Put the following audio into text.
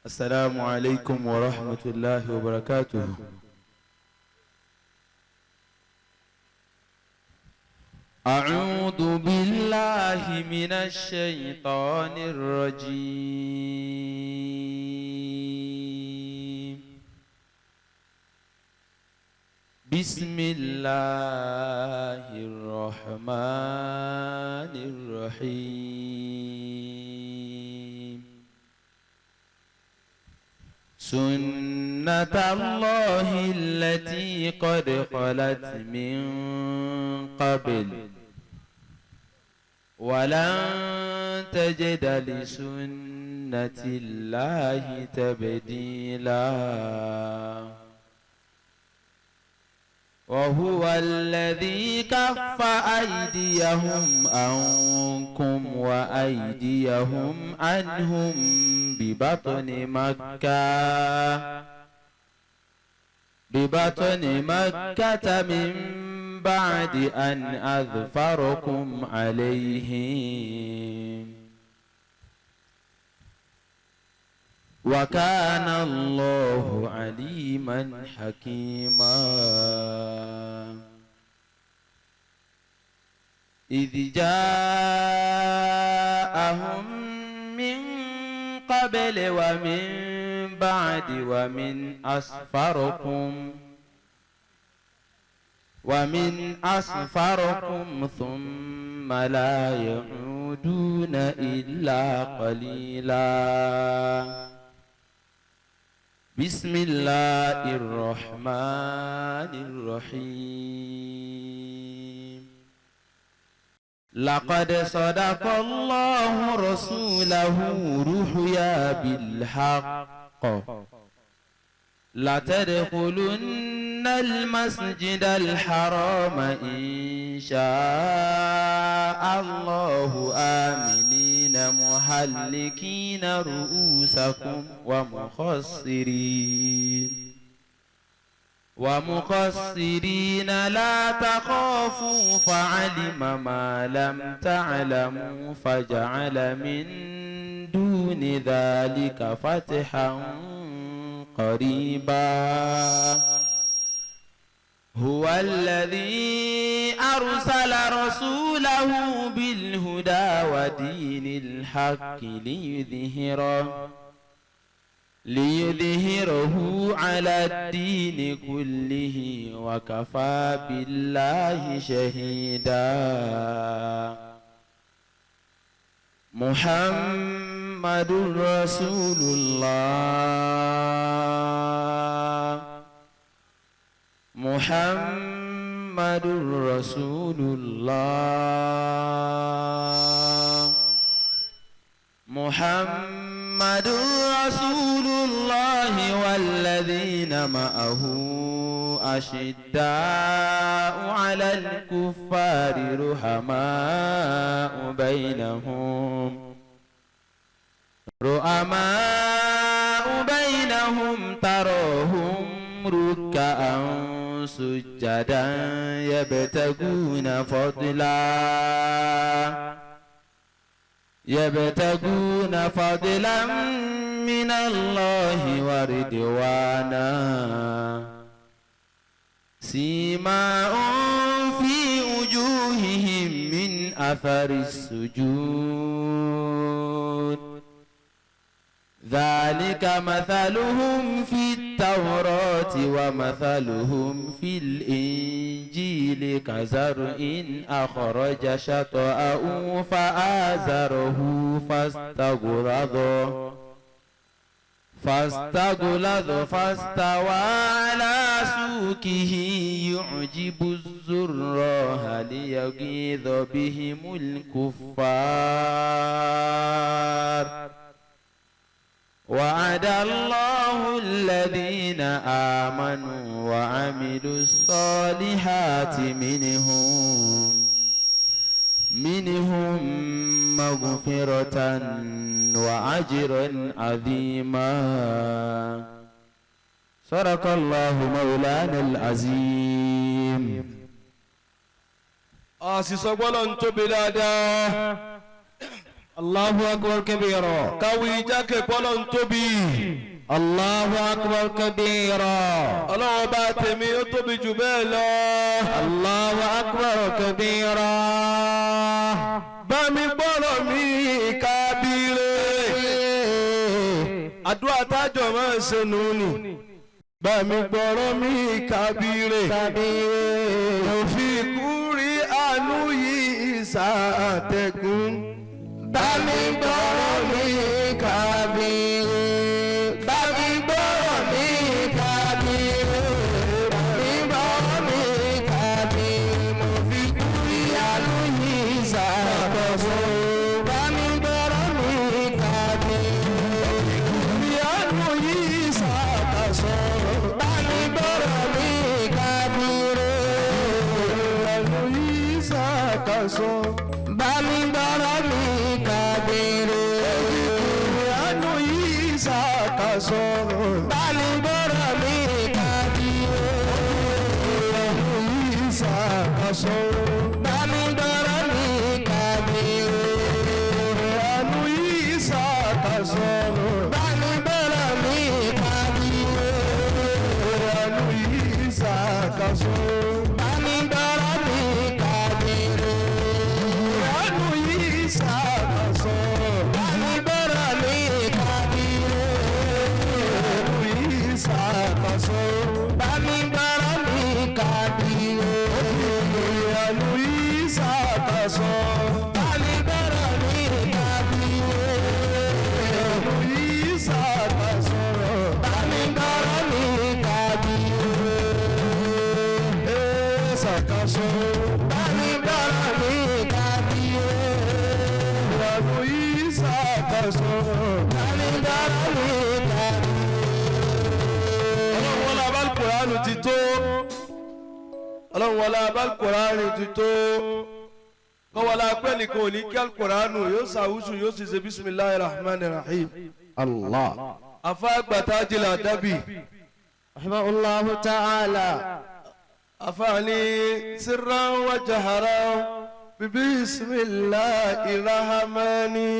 السلام عليكم ورحمة الله وبركاته. أعوذ بالله من الشيطان الرجيم. بسم الله الرحمن الرحيم. سنة الله التي قد خلت من قبل ولن تجد لسنة الله تبديلا. وهو الذي كف أيديهم عنكم وأيديهم عنهم ببطن مكة من بعد أن أظفركم عليهم وكان الله عليما حكيما. إذ جاءهم من قبل ومن بعد ومن أصفركم ثم لا يعودون إلا قليلا. بسم الله الرحمن الرحيم. لقد صدق الله رسوله رؤيا بالحق لتدخلن المسجد الحرام إن شاء الله آمنين محلقين رؤوسكم ومقصرين لا تخافوا فعلم ما لم تعلموا فجعل من دون ذلك فتحا قريبا. هو الذي أرسل رسوله بالهدى ودين الحق ليظهره على الدين كله وكفى بالله شهيدا. محمد رسول الله محمد رسول الله محمد رسول الله والذين معه أشداء على الكفار رحماء بينهم تراهم ركعا سجدا يبتغون فضلا من الله ورضوانا. سيماهم في وجوههم من أثر السجود ذلك مثلهم في التوراة ومثلهم في الإنجيل كزرع أخرج شطأه فآزره فاستغلظ فاستوى على سوقه يعجب الزراع ليغيظ بهم الكفار. وعد الله الذين آمنوا وعملوا الصالحات منهم مغفرة وأجرا عظيما. صدق الله مولانا العظيم. àṣìṣọ́ gbọ́dọ̀ ń tóbi dáadáa الله أكبر كبيرا. كوي جاك بولون توبي. الله أكبر كبيرا. الله باتمي توبي جبالا. الله أكبر كبيرا. بامي بولومي كبيرة. أدوى تاجو ما سنوني. بامي بولومي كبيرة. وفي كوري أنو يساتكم. بامي بولومي كبيرة. بامي بولومي كبيرة. بامي بولومي كبيرة. وفي كوري أنو يساتكم. بامي بولومي Bami barami kabiri, anu isa kaso. bami barami kabiri, Anu isa kaso. bami barami kabiri, Anu isa kaso. bami barami kabiri, Anu isa kaso. bami barami kabiri, Anu isa kaso. bami barami kabiri, Anu isa kaso. bami barami kabiri. Anu isa kaso. Bami barami kabiri, Anu isa kaso. bami barami kabiri, Esa kaso. bami barami kabiri, Anu isa kaso. bami barami Ọlọ́run wọlé abálùkùránù ti tó. Ọlọ́run wọlé abálùkùránù ti tó. Kọ́ wọlé apẹ́ nìkan ò ní kí alùkùránù yóò ṣàwùsù yóò sì ṣe bísímìláì rahman rahim. Allah. Afa gbàtà jìlá dábì. Rahimahullahu ta'ala. Afa ni sirran wa jaharan bíbísímìláì rahmani.